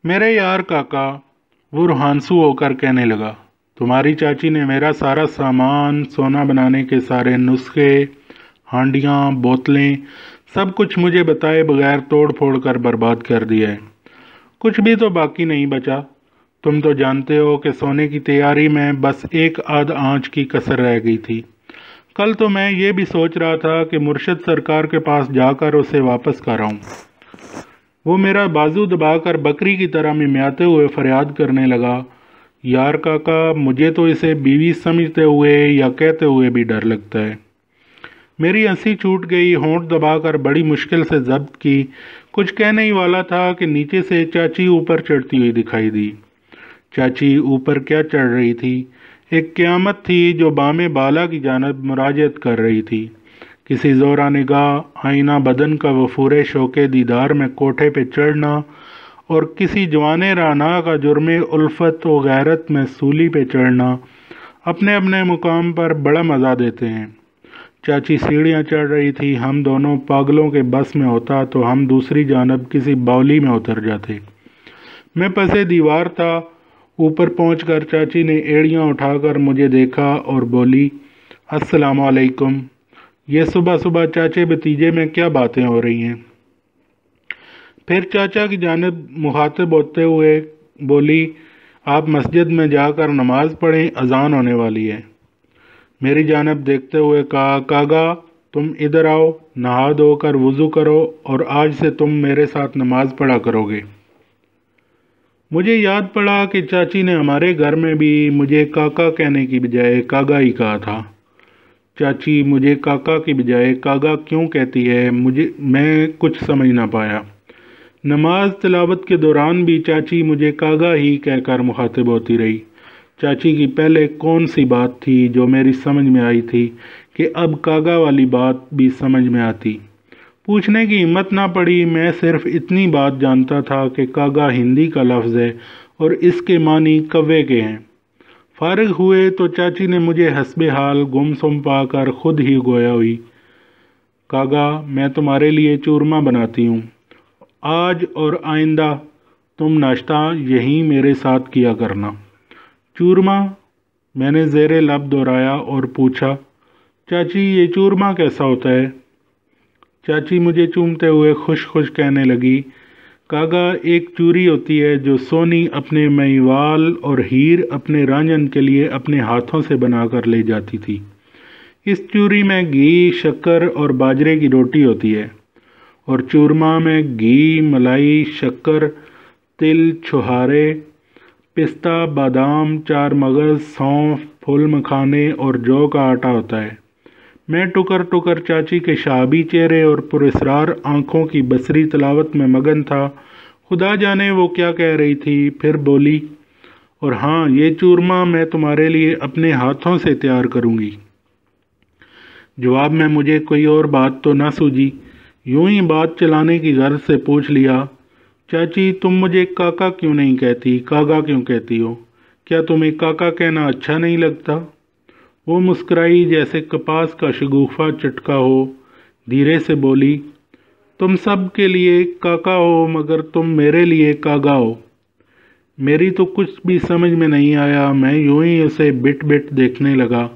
میرے یار کاکا، وہ روحانسو ہو کر کہنے لگا، تمہاری چاچی نے میرا سارا سامان، سونا بنانے کے سارے نسخے، ہانڈیاں، بوتلیں، سب کچھ مجھے بتائے بغیر توڑ پھوڑ کر برباد کر دیا ہے۔ کچھ بھی تو باقی نہیں بچا۔ تم تو جانتے ہو کہ سونے کی تیاری میں بس ایک آدھ آنچ کی کسر رہ گئی تھی۔ کل تو میں یہ بھی سوچ رہا تھا کہ مرشد سرکار کے پاس جا کر اسے واپس کراؤں۔ وہ میرا بازو دبا کر بکری کی طرح ممیاتے ہوئے فریاد کرنے لگا، یار کاکا، مجھے تو اسے بیوی سمجھتے ہوئے یا کہتے ہوئے بھی ڈر لگتا ہے۔ میری ہنسی چھوٹ گئی، ہونٹ دبا کر بڑی مشکل سے ضبط کی۔ کچھ کہنے ہی والا تھا کہ نیچے سے چاچی اوپر چڑھتی ہوئی دکھائی دی۔ چاچی اوپر کیا چڑھ رہی تھی؟ ایک قیامت تھی جو بام بالا کی جانب مراجعت کر رہی تھی۔ کسی زورا نگاہ آئینہ بدن کا وفور شوق دیدار میں کوٹھے پہ چڑھنا، اور کسی جوان رانا کا جرم الفت و غیرت میں سولی پہ چڑھنا اپنے اپنے مقام پر بڑا مزہ دیتے ہیں۔ چاچی سیڑھیاں چڑھ رہی تھی، ہم دونوں پاگلوں کے بس میں ہوتا تو ہم دوسری جانب کسی باولی میں اتر جاتے۔ میں پسے دیوار تھا۔ اوپر پہنچ کر چاچی نے ایڑیاں اٹھا کر مجھے دیکھا اور بولی، السلام علیکم۔ یہ صبح صبح چاچے بھتیجے میں کیا باتیں ہو رہی ہیں؟ پھر چاچا کی جانب مخاطب ہوتے ہوئے بولی، آپ مسجد میں جا کر نماز پڑھیں، اذان ہونے والی ہے۔ میری جانب دیکھتے ہوئے کہا، کاغا تم ادھر آؤ، نہا دھو کر وضو کرو اور آج سے تم میرے ساتھ نماز پڑھا کرو گے۔ مجھے یاد پڑا کہ چاچی نے ہمارے گھر میں بھی مجھے کاکا کہنے کی بجائے کاغا ہی کہا تھا۔ چاچی مجھے کاکا کی بجائے کاغا کیوں کہتی ہے؟ میں کچھ سمجھ نہ پایا۔ نماز تلاوت کے دوران بھی چاچی مجھے کاغا ہی کہہ کر مخاطب ہوتی رہی۔ چاچی کی پہلے کون سی بات تھی جو میری سمجھ میں آئی تھی کہ اب کاغا والی بات بھی سمجھ میں آتی؟ پوچھنے کی ہمت نہ پڑی۔ میں صرف اتنی بات جانتا تھا کہ کاغا ہندی کا لفظ ہے اور اس کے معنی کوے کے ہیں۔ فارغ ہوئے تو چاچی نے مجھے حسب حال گم سم پا کر خود ہی گویا ہوئی، کاغا میں تمہارے لیے چورما بناتی ہوں، آج اور آئندہ تم ناشتہ یہیں میرے ساتھ کیا کرنا۔ چورما؟ میں نے زیر لب دہرایا اور پوچھا، چاچی یہ چورما کیسا ہوتا ہے؟ چاچی مجھے چومتے ہوئے خوش خوش کہنے لگی، کاغا ایک چوری ہوتی ہے جو سونی اپنے میوال اور ہیر اپنے رانجھن کے لیے اپنے ہاتھوں سے بنا کر لے جاتی تھی۔ اس چوری میں گھی، شکر اور باجرے کی روٹی ہوتی ہے، اور چورما میں گھی، ملائی، شکر، تل، چھہارے، پستہ، بادام، چار مغز، سونف، پھول مکھانے اور جو کا آٹا ہوتا ہے۔ میں ٹکر ٹکر چاچی کے شہابی چہرے اور پراسرار آنکھوں کی بصری تلاوت میں مگن تھا۔ خدا جانے وہ کیا کہہ رہی تھی۔ پھر بولی، اور ہاں یہ چورما میں تمہارے لیے اپنے ہاتھوں سے تیار کروں گی۔ جواب میں مجھے کوئی اور بات تو نہ سوجی، یوں ہی بات چلانے کی غرض سے پوچھ لیا، چاچی تم مجھے کاکا کیوں نہیں کہتی، کاغا کیوں کہتی ہو؟ کیا تمہیں کاکا کہنا اچھا نہیں لگتا؟ وہ مسکرائی جیسے کپاس کا شگوفہ چٹکا ہو، دھیرے سے بولی، تم سب کے لیے کاکا ہو مگر تم میرے لیے کاغا ہو۔ میری تو کچھ بھی سمجھ میں نہیں آیا۔ میں یوں ہی اسے بٹ بٹ دیکھنے لگا۔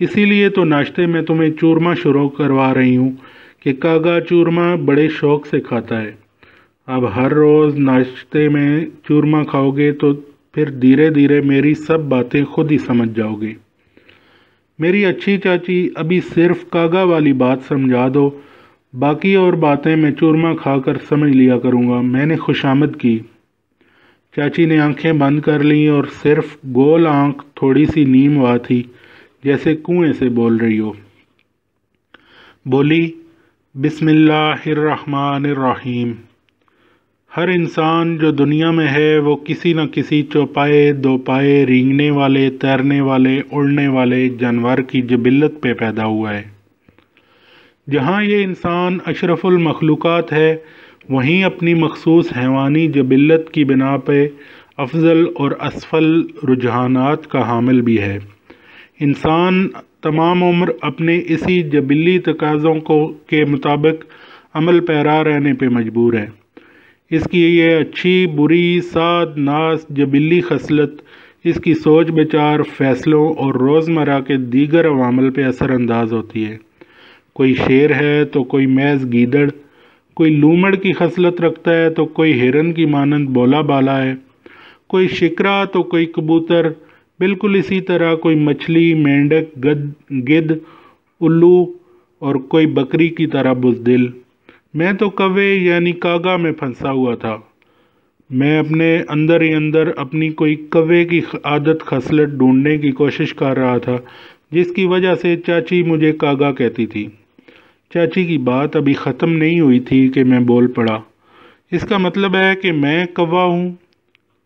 اسی لیے تو ناشتے میں تمہیں چورما شروع کروا رہی ہوں کہ کاغا چورما بڑے شوق سے کھاتا ہے۔ اب ہر روز ناشتے میں چورما کھاؤ گے تو پھر دھیرے دھیرے میری سب باتیں خود ہی سمجھ جاؤ گے۔ میری اچھی چاچی ابھی صرف کاغا والی بات سمجھا دو، باقی اور باتیں میں چورما کھا کر سمجھ لیا کروں گا۔ میں نے خوشامد کی۔ چاچی نے آنکھیں بند کر لیں اور صرف گول آنکھ تھوڑی سی نیم ہوا تھی، جیسے کنویں سے بول رہی ہو۔ بولی، بسم اللہ الرحمن الرحیم۔ ہر انسان جو دنیا میں ہے وہ کسی نہ کسی چوپائے، دو پائے، رینگنے والے، تیرنے والے، اڑنے والے جانور کی جبلت پہ پیدا ہوا ہے۔ جہاں یہ انسان اشرف المخلوقات ہے، وہیں اپنی مخصوص حیوانی جبلت کی بنا پہ افضل اور اسفل رجحانات کا حامل بھی ہے۔ انسان تمام عمر اپنے اسی جبلی تقاضوں کے مطابق عمل پیرا رہنے پہ مجبور ہے۔ اس کی یہ اچھی بری سعد ناز جبلی خصلت اس کی سوچ بچار فیصلوں اور روزمرہ کے دیگر عوامل پہ اثر انداز ہوتی ہے۔ کوئی شیر ہے تو کوئی محض گیدڑ، کوئی لومڑ کی خصلت رکھتا ہے تو کوئی ہرن کی مانند بولا بالا ہے، کوئی شکرا تو کوئی کبوتر، بالکل اسی طرح کوئی مچھلی، مینڈک، گدھ، الو اور کوئی بکری کی طرح بزدل۔ میں تو کوے یعنی کاغا میں پھنسا ہوا تھا۔ میں اپنے اندر ہی اندر اپنی کوئی کوے کی عادت خصلت ڈھونڈنے کی کوشش کر رہا تھا، جس کی وجہ سے چاچی مجھے کاغا کہتی تھی۔ چاچی کی بات ابھی ختم نہیں ہوئی تھی کہ میں بول پڑا، اس کا مطلب ہے کہ میں کوا ہوں؟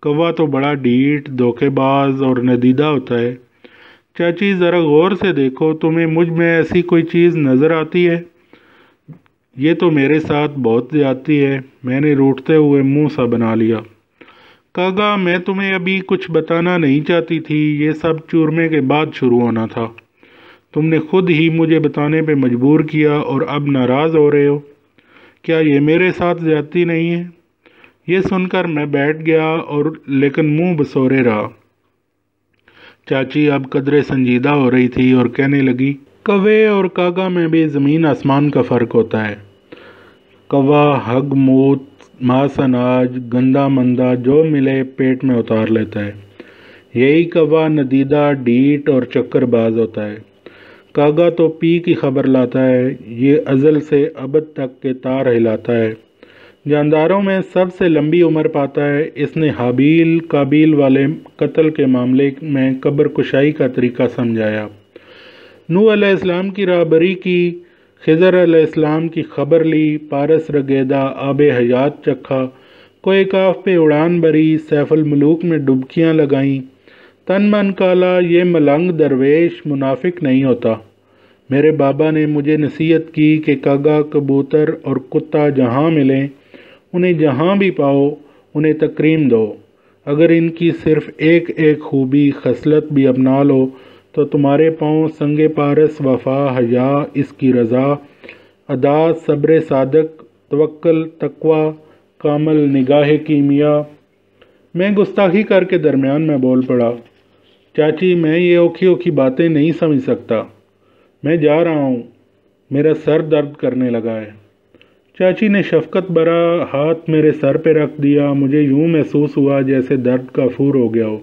کوا تو بڑا ڈھیٹ، دھوکے باز اور ندیدہ ہوتا ہے۔ چاچی ذرا غور سے دیکھو، تمہیں مجھ میں ایسی کوئی چیز نظر آتی ہے؟ یہ تو میرے ساتھ بہت زیادتی ہے۔ میں نے روٹھتے ہوئے منہ سا بنا لیا۔ کاغا، میں تمہیں ابھی کچھ بتانا نہیں چاہتی تھی، یہ سب چورمے کے بعد شروع ہونا تھا۔ تم نے خود ہی مجھے بتانے پہ مجبور کیا اور اب ناراض ہو رہے ہو۔ کیا یہ میرے ساتھ زیادتی نہیں ہے؟ یہ سن کر میں بیٹھ گیا اور لیکن منہ بسورے رہا۔ چاچی اب قدرے سنجیدہ ہو رہی تھی اور کہنے لگی، کوے اور کاغا میں بھی زمین آسمان کا فرق ہوتا ہے۔ کوا ہگ موت، ماس اناج، گندا مندہ جو ملے پیٹ میں اتار لیتا ہے۔ یہی کوا ندیدہ، ڈھیٹ اور چکر باز ہوتا ہے۔ کاغا تو پی کی خبر لاتا ہے، یہ ازل سے ابد تک کے تار ہلاتا ہے۔ جانداروں میں سب سے لمبی عمر پاتا ہے۔ اس نے حابیل قابیل والے قتل کے معاملے میں قبر کشائی کا طریقہ سمجھایا، نوح علیہ السلام کی راہبری کی، خضر علیہ السلام کی خبر لی، پارس رگیدہ، آب حیات چکھا، کوہ کاف پہ اڑان بھری، سیف الملوک میں ڈبکیاں لگائیں، تن من کالا۔ یہ ملنگ درویش منافق نہیں ہوتا۔ میرے بابا نے مجھے نصیحت کی کہ کاغا، کبوتر اور کتا جہاں ملیں، انہیں جہاں بھی پاؤ انہیں تکریم دو۔ اگر ان کی صرف ایک ایک خوبی خصلت بھی اپنا لو تو تمہارے پاؤں سنگ پارس، وفا، حیا، اس کی رضا، ادا، صبر صادق، توکل، تقوی، کامل نگاہ کیمیا۔ میں گستاخی کر کے درمیان میں بول پڑا، چاچی میں یہ اوکھی اوکھی باتیں نہیں سمجھ سکتا، میں جا رہا ہوں، میرا سر درد کرنے لگا ہے۔ چاچی نے شفقت بھرا ہاتھ میرے سر پہ رکھ دیا۔ مجھے یوں محسوس ہوا جیسے درد کا فور ہو گیا ہو۔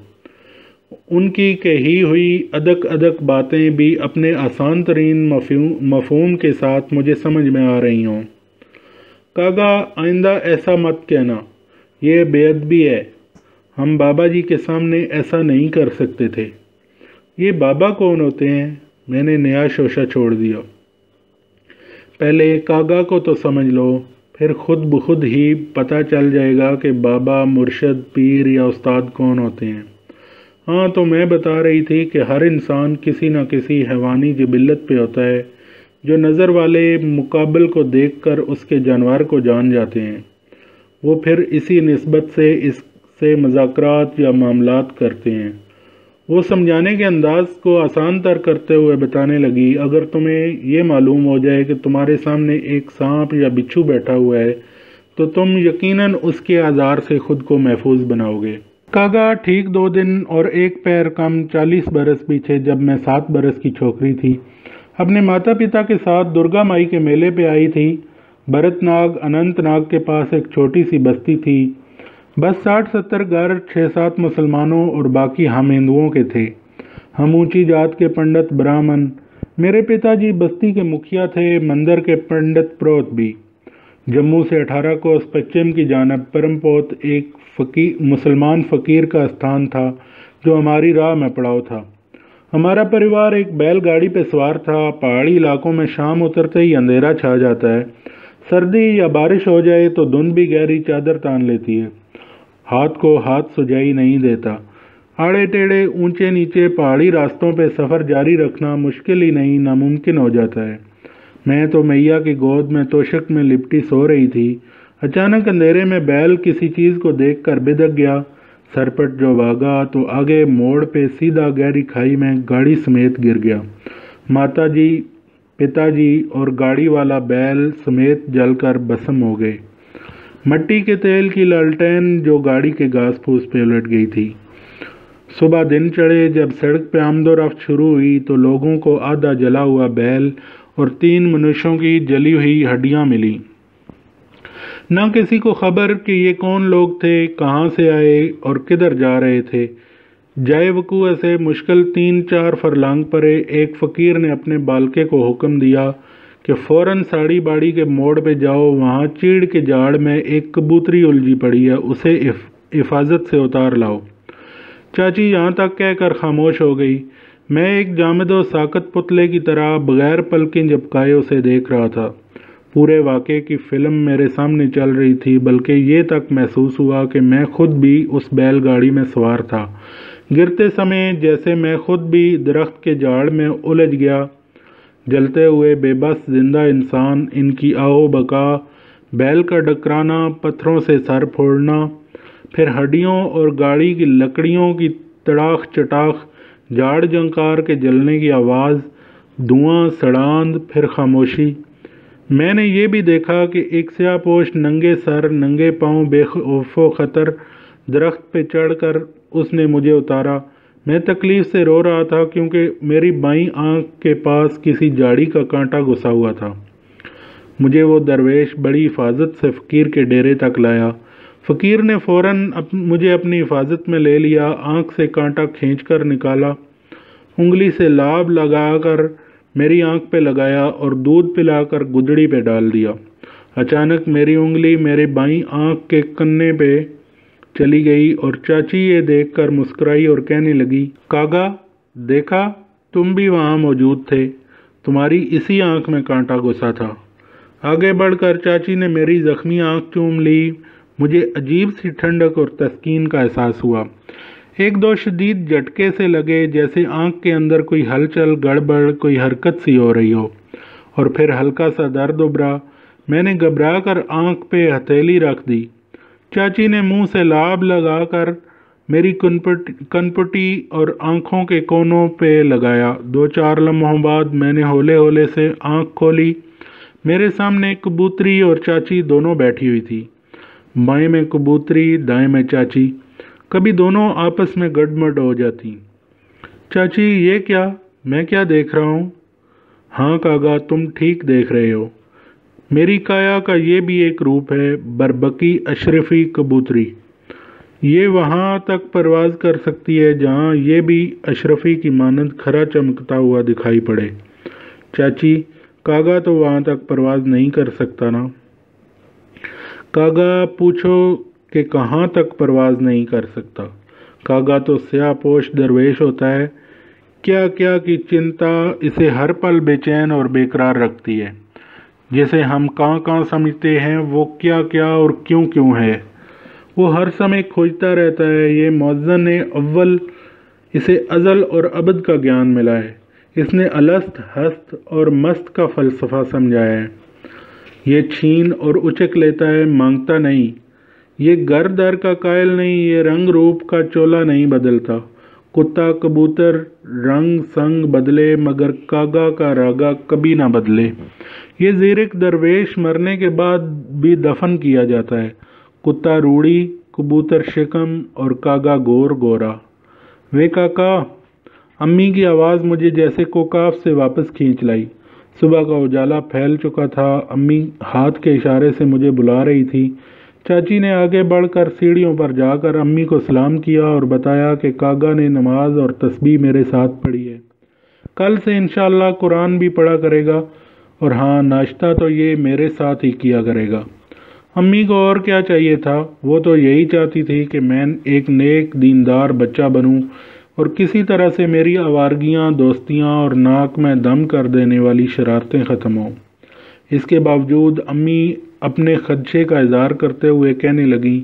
ان کی کہی ہوئی ادک ادک باتیں بھی اپنے آسان ترین مفہوم کے ساتھ مجھے سمجھ میں آ رہی ہوں۔ کاغا، آئندہ ایسا مت کہنا، یہ بے ادبی ہے، ہم بابا جی کے سامنے ایسا نہیں کر سکتے تھے۔ یہ بابا کون ہوتے ہیں؟ میں نے نیا شوشہ چھوڑ دیا۔ پہلے کاغا کو تو سمجھ لو، پھر خود بخود ہی پتہ چل جائے گا کہ بابا، مرشد، پیر یا استاد کون ہوتے ہیں۔ ہاں، تو میں بتا رہی تھی کہ ہر انسان کسی نہ کسی حیوانی جبلت پہ ہوتا ہے، جو نظر والے مقابل کو دیکھ کر اس کے جانور کو جان جاتے ہیں۔ وہ پھر اسی نسبت سے اس سے مذاکرات یا معاملات کرتے ہیں۔ وہ سمجھانے کے انداز کو آسان تر کرتے ہوئے بتانے لگی، اگر تمہیں یہ معلوم ہو جائے کہ تمہارے سامنے ایک سانپ یا بچھو بیٹھا ہوا ہے تو تم یقیناً اس کے آزار سے خود کو محفوظ بناؤ گے۔ کاغا، ٹھیک 2 دن اور 1 پیر کم 40 برس پیچھے جب میں 7 برس کی چھوکری تھی، اپنے ماتا پتا کے ساتھ درگا مائی کے میلے پہ آئی تھی۔ بھرت ناگ، اننت ناگ کے پاس ایک چھوٹی سی بستی تھی، بس 60-70 گھر، 6-7 مسلمانوں اور باقی ہم ہندوؤں کے تھے۔ ہم اونچی جات کے پنڈت برہمن۔ میرے پتا جی بستی کے مکھیا تھے، مندر کے پنڈت پروت بھی۔ جموں سے 18 کوس پچھم کی جانب پرم پوت ایک مسلمان فقیر کا استھان تھا جو ہماری راہ میں پڑاؤ تھا۔ ہمارا پریوار ایک بیل گاڑی پہ سوار تھا۔ پہاڑی علاقوں میں شام اترتے ہی اندھیرا چھا جاتا ہے، سردی یا بارش ہو جائے تو دھند بھی گہری چادر تان لیتی ہے، ہاتھ کو ہاتھ سجائی نہیں دیتا۔ آڑے ٹیڑے، اونچے نیچے پہاڑی راستوں پہ سفر جاری رکھنا مشکل ہی نہیں ناممکن ہو جاتا ہے۔ میں تو میاں کی گود میں توشک میں لپٹی سو رہی تھی، اچانک اندھیرے میں بیل کسی چیز کو دیکھ کر بدک گیا۔ سرپٹ جو بھاگا تو آگے موڑ پہ سیدھا گہری کھائی میں گاڑی سمیت گر گیا۔ ماتا جی، پتا جی اور گاڑی والا بیل سمیت جل کر بھسم ہو گئے۔ مٹی کے تیل کی لالٹین جو گاڑی کے گھاس پھوس پہ الٹ گئی تھی۔ صبح دن چڑھے، جب سڑک پہ آمد و رفت شروع ہوئی تو لوگوں کو آدھا جلا ہوا بیل اور 3 منوشوں کی جلی ہوئی ہڈیاں ملی۔ نہ کسی کو خبر کہ یہ کون لوگ تھے، کہاں سے آئے اور کدھر جا رہے تھے۔ جائے وقوع سے مشکل 3-4 فرلانگ پرے ایک فقیر نے اپنے بالکے کو حکم دیا کہ فوراً ساڑی باڑی کے موڑ پہ جاؤ، وہاں چیڑ کے جھاڑ میں ایک کبوتری الجھی پڑی ہے، اسے حفاظت سے اتار لاؤ۔ چاچی یہاں تک کہہ کر خاموش ہو گئی۔ میں ایک جامد و ساکت پتلے کی طرح بغیر پلکیں جھپکائے اسے دیکھ رہا تھا۔ پورے واقعے کی فلم میرے سامنے چل رہی تھی، بلکہ یہ تک محسوس ہوا کہ میں خود بھی اس بیل گاڑی میں سوار تھا۔ گرتے سمے جیسے میں خود بھی درخت کے جھاڑ میں الجھ گیا۔ جلتے ہوئے بے بس زندہ انسان، ان کی آہو بکا، بیل کا ڈکرانا، پتھروں سے سر پھوڑنا، پھر ہڈیوں اور گاڑی کی لکڑیوں کی تڑاخ چٹاخ، جھاڑ جھنکار کے جلنے کی آواز، دھواں، سڑاند، پھر خاموشی۔ میں نے یہ بھی دیکھا کہ ایک سیاہ پوش ننگے سر ننگے پاؤں بے خوف و خطر درخت پہ چڑھ کر اس نے مجھے اتارا۔ میں تکلیف سے رو رہا تھا کیونکہ میری بائیں آنکھ کے پاس کسی جھاڑی کا کانٹا گھسا ہوا تھا۔ مجھے وہ درویش بڑی حفاظت سے فقیر کے ڈیرے تک لایا۔ فقیر نے فوراً مجھے اپنی حفاظت میں لے لیا، آنکھ سے کانٹا کھینچ کر نکالا، انگلی سے لاب لگا کر میری آنکھ پہ لگایا اور دودھ پلا کر گدڑی پہ ڈال دیا۔ اچانک میری انگلی میرے بائیں آنکھ کے کنے پہ چلی گئی اور چاچی یہ دیکھ کر مسکرائی اور کہنے لگی، کاغا دیکھا، تم بھی وہاں موجود تھے، تمہاری اسی آنکھ میں کانٹا گھسا تھا۔ آگے بڑھ کر چاچی نے میری زخمی آنکھ چوم لی۔ مجھے عجیب سی ٹھنڈک اور تسکین کا احساس ہوا۔ 1-2 شدید جھٹکے سے لگے جیسے آنکھ کے اندر کوئی ہلچل گڑبڑ، کوئی حرکت سی ہو رہی ہو، اور پھر ہلکا سا درد ابھرا۔ میں نے گھبرا کر آنکھ پہ ہتھیلی رکھ دی۔ چاچی نے منہ سے لاب لگا کر میری کنپٹی اور آنکھوں کے کونوں پہ لگایا۔ 2-4 لمحوں بعد میں نے ہولے ہولے سے آنکھ کھولی۔ میرے سامنے کبوتری اور چاچی دونوں بیٹھی ہوئی تھی، بائیں میں کبوتری، دائیں میں چاچی۔ کبھی دونوں آپس میں گڈمڈ ہو جاتی۔ چاچی یہ کیا، میں کیا دیکھ رہا ہوں؟ ہاں کاغا، تم ٹھیک دیکھ رہے ہو، میری کایا کا یہ بھی ایک روپ ہے، بربکی اشرفی کبوتری۔ یہ وہاں تک پرواز کر سکتی ہے جہاں یہ بھی اشرفی کی مانند کھرا چمکتا ہوا دکھائی پڑے۔ چاچی، کاغا تو وہاں تک پرواز نہیں کر سکتا نا؟ کاغا پوچھو کہ کہاں تک پرواز نہیں کر سکتا؟ کاغا تو سیاہ پوش درویش ہوتا ہے، کیا کیا کی چنتا اسے ہر پل بے چین اور بے قرار رکھتی ہے۔ جسے ہم کہاں سمجھتے ہیں وہ کیا کیا اور کیوں کیوں ہے، وہ ہر سمے کھوجتا رہتا ہے۔ یہ موزن اول، اسے ازل اور ابد کا گیان ملا ہے۔ اس نے الست، ہست اور مست کا فلسفہ سمجھایا ہے۔ یہ چھین اور اچک لیتا ہے، مانگتا نہیں۔ یہ گھر در کا قائل نہیں، یہ رنگ روپ کا چولا نہیں بدلتا۔ کتا کبوتر رنگ سنگ بدلے مگر کاغا کا راگا کبھی نہ بدلے۔ یہ زیرک درویش مرنے کے بعد بھی دفن کیا جاتا ہے۔ کتا روڑی، کبوتر شکم اور کاغا گور گورا۔ وے کاکا، امی کی آواز مجھے جیسے کوکاف سے واپس کھینچ لائی۔ صبح کا اجالا پھیل چکا تھا، امی ہاتھ کے اشارے سے مجھے بلا رہی تھی۔ چاچی نے آگے بڑھ کر سیڑھیوں پر جا کر امی کو سلام کیا اور بتایا کہ کاغا نے نماز اور تسبیح میرے ساتھ پڑھی ہے، کل سے انشاءاللہ قرآن بھی پڑھا کرے گا، اور ہاں ناشتہ تو یہ میرے ساتھ ہی کیا کرے گا۔ امی کو اور کیا چاہیے تھا، وہ تو یہی چاہتی تھی کہ میں ایک نیک دیندار بچہ بنوں اور کسی طرح سے میری آوارگیاں، دوستیاں اور ناک میں دم کر دینے والی شرارتیں ختم ہوں۔ اس کے باوجود امی اپنے خدشے کا اظہار کرتے ہوئے کہنے لگیں،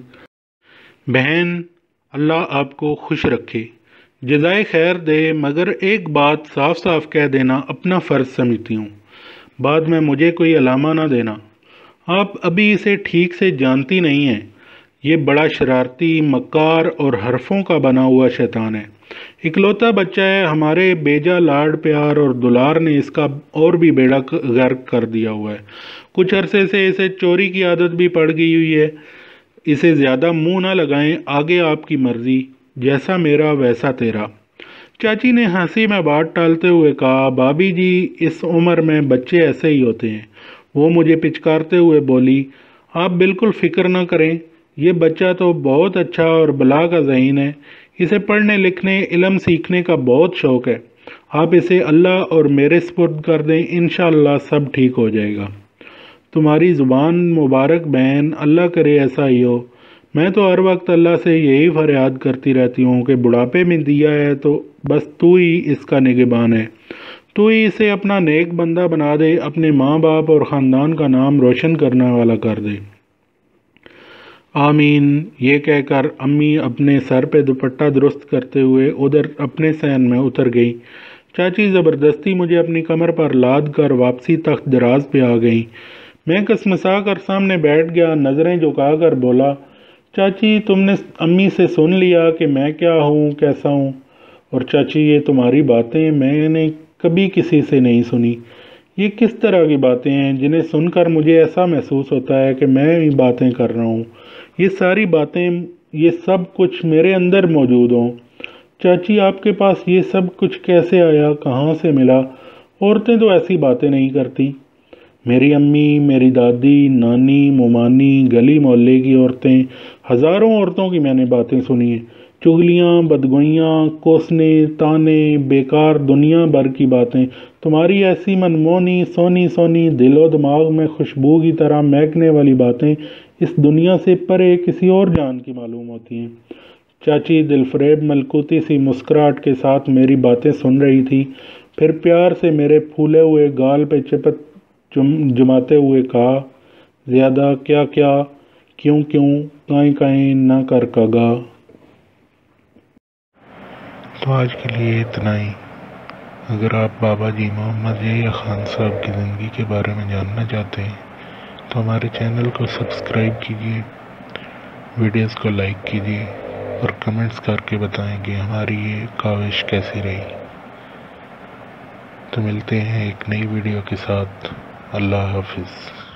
بہن اللہ آپ کو خوش رکھے، جزائے خیر دے، مگر ایک بات صاف صاف کہہ دینا اپنا فرض سمجھتی ہوں، بعد میں مجھے کوئی علامہ نہ دینا۔ آپ ابھی اسے ٹھیک سے جانتی نہیں ہیں، یہ بڑا شرارتی، مکار اور حرفوں کا بنا ہوا شیطان ہے۔ اکلوتا بچہ ہے، ہمارے بیجا لاڈ پیار اور دلار نے اس کا اور بھی بیڑا غرق کر دیا ہوا ہے۔ کچھ عرصے سے اسے چوری کی عادت بھی پڑ گئی ہوئی ہے۔ اسے زیادہ منہ نہ لگائیں، آگے آپ کی مرضی، جیسا میرا ویسا تیرا۔ چاچی نے ہنسی میں بات ٹالتے ہوئے کہا، بھابھی جی اس عمر میں بچے ایسے ہی ہوتے ہیں۔ وہ مجھے پچکارتے ہوئے بولی، آپ بالکل فکر نہ کریں، یہ بچہ تو بہت اچھا اور بلا کا ذہین ہے، اسے پڑھنے لکھنے علم سیکھنے کا بہت شوق ہے، آپ اسے اللہ اور میرے سپرد کر دیں، انشاءاللہ سب ٹھیک ہو جائے گا۔ تمہاری زبان مبارک بہن، اللہ کرے ایسا ہی ہو۔ میں تو ہر وقت اللہ سے یہی فریاد کرتی رہتی ہوں کہ بڑھاپے میں دیا ہے تو بس تو ہی اس کا نگہبان ہے، تو ہی اسے اپنا نیک بندہ بنا دے، اپنے ماں باپ اور خاندان کا نام روشن کرنے والا کر دے۔ آمین۔ یہ کہہ کر امی اپنے سر پہ دوپٹہ درست کرتے ہوئے ادھر اپنے صحن میں اتر گئی۔ چاچی زبردستی مجھے اپنی کمر پر لاد کر واپسی تخت دراز پہ آ گئیں۔ میں کسمسا کر سامنے بیٹھ گیا، نظریں جھکا کر بولا، چاچی تم نے امی سے سن لیا کہ میں کیا ہوں، کیسا ہوں؟ اور چاچی یہ تمہاری باتیں میں نے کبھی کسی سے نہیں سنی۔ یہ کس طرح کی باتیں ہیں جنہیں سن کر مجھے ایسا محسوس ہوتا ہے کہ میں ہی باتیں کر رہا ہوں؟ یہ ساری باتیں، یہ سب کچھ میرے اندر موجود ہوں۔ چاچی آپ کے پاس یہ سب کچھ کیسے آیا، کہاں سے ملا؟ عورتیں تو ایسی باتیں نہیں کرتی۔ میری امی، میری دادی، نانی، ممانی، گلی محلے کی عورتیں، ہزاروں عورتوں کی میں نے باتیں سنی ہیں، چغلیاں، بدگوئیاں، کوسنے، تانے، بیکار دنیا بھر کی باتیں۔ تمہاری ایسی منمونی، سونی سونی، دل و دماغ میں خوشبو کی طرح مہکنے والی باتیں اس دنیا سے پرے کسی اور جان کی معلوم ہوتی ہیں۔ چاچی دل فریب ملکوتی سی مسکراہٹ کے ساتھ میری باتیں سن رہی تھی، پھر پیار سے میرے پھولے ہوئے گال پہ چپت جماتے ہوئے کہا، زیادہ کیا کیا، کیوں کیوں، کائیں کائیں نہ کر کگا۔ تو آج کے لیے اتنا ہی۔ اگر آپ بابا جی محمد یحییٰ خان صاحب کی زندگی کے بارے میں جاننا چاہتے ہیں تو ہمارے چینل کو سبسکرائب کیجیے، ویڈیوز کو لائک کیجیے اور کمنٹس کر کے بتائیں کہ ہماری یہ کاوش کیسی رہی۔ تو ملتے ہیں ایک نئی ویڈیو کے ساتھ۔ اللہ حافظ۔